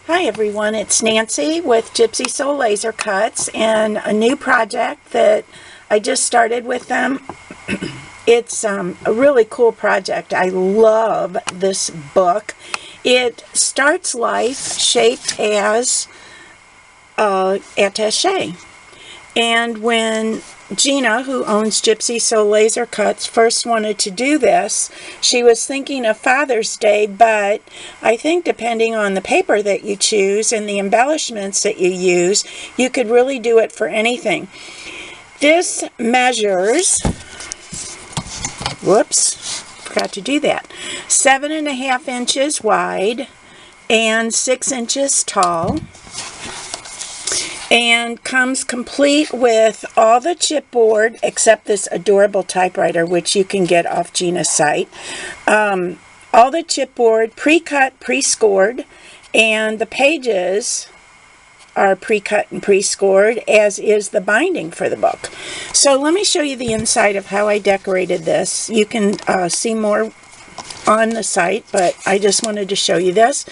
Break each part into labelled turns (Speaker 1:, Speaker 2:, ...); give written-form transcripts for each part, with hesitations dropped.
Speaker 1: Hi everyone, it's Nancy with Gypsy Soul Laser Cuts and a new project that I just started with them. It's a really cool project. I love this book. It starts life shaped as Attache. And when Gina, who owns Gypsy Soul Laser Cuts, first wanted to do this, she was thinking of Father's Day, but I think depending on the paper that you choose and the embellishments that you use, you could really do it for anything. This measures, whoops, forgot to do that, 7.5 inches wide and 6 inches tall. And comes complete with all the chipboard except this adorable typewriter, which you can get off Gina's site. All the chipboard, pre-cut, pre-scored, and the pages are pre-cut and pre-scored, as is the binding for the book. So let me show you the inside of how I decorated this. You can see more on the site, but I just wanted to show you this.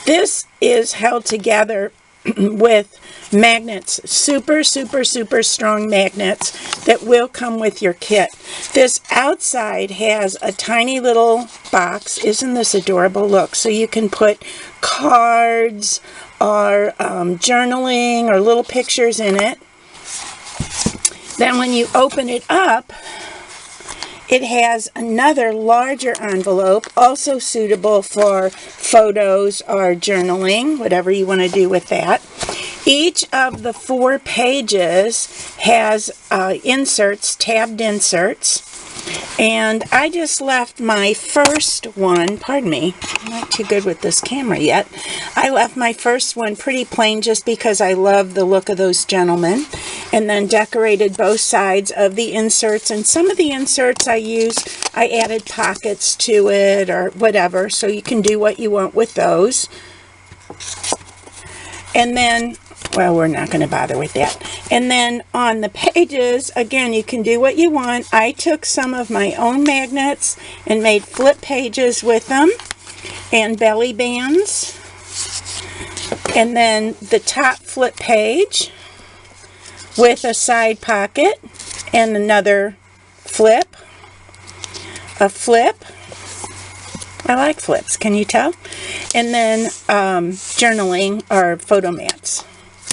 Speaker 1: This is held together with magnets, super strong magnets that will come with your kit. This outside has a tiny little box. Isn't this adorable? Look, so you can put cards or journaling or little pictures in it. Then when you open it up, it has another larger envelope, also suitable for photos or journaling, whatever you want to do with that. Each of the 4 pages has inserts, tabbed inserts. And I just left my first one, pardon me, I'm not too good with this camera yet. I left my first one pretty plain just because I love the look of those gentlemen. And then decorated both sides of the inserts. And some of the inserts I added pockets to it or whatever. So you can do what you want with those. And then, well, we're not going to bother with that. And then on the pages, again, you can do what you want. I took some of my own magnets and made flip pages with them and belly bands. And then the top flip page with a side pocket and another flip, a flip. I like flips, can you tell? And then journaling or photo mats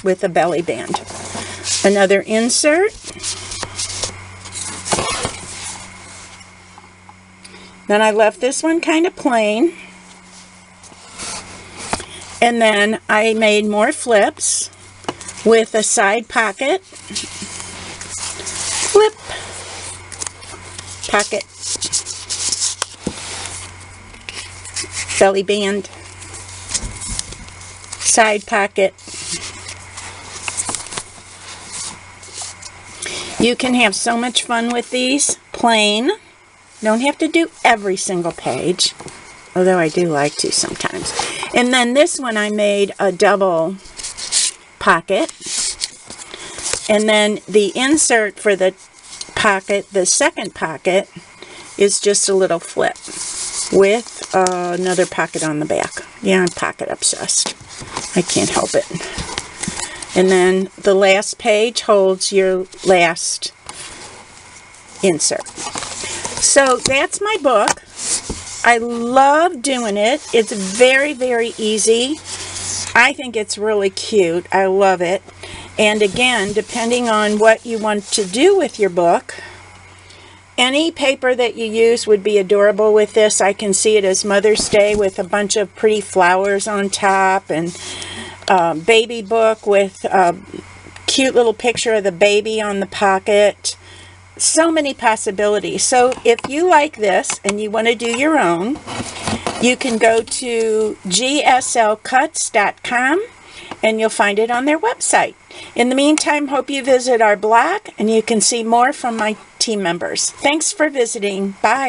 Speaker 1: with a belly band. Another insert. Then I left this one kind of plain. And then I made more flips with a side pocket, flip, pocket, belly band, side pocket. You can have so much fun with these plain. Don't have to do every single page, although I do like to sometimes. And then this one I made a double pocket. And then the insert for the pocket, the second pocket, is just a little flip with another pocket on the back. Yeah, I'm pocket obsessed. I can't help it. And then the last page holds your last insert. So that's my book. I love doing it. It's very easy. I think it's really cute. I love it. And again, depending on what you want to do with your book, any paper that you use would be adorable with this. I can see it as Mother's Day with a bunch of pretty flowers on top, and baby book with a cute little picture of the baby on the pocket. So many possibilities. So if you like this and you want to do your own, you can go to gslcuts.com and you'll find it on their website. In the meantime, hope you visit our blog and you can see more from my team members. Thanks for visiting. Bye.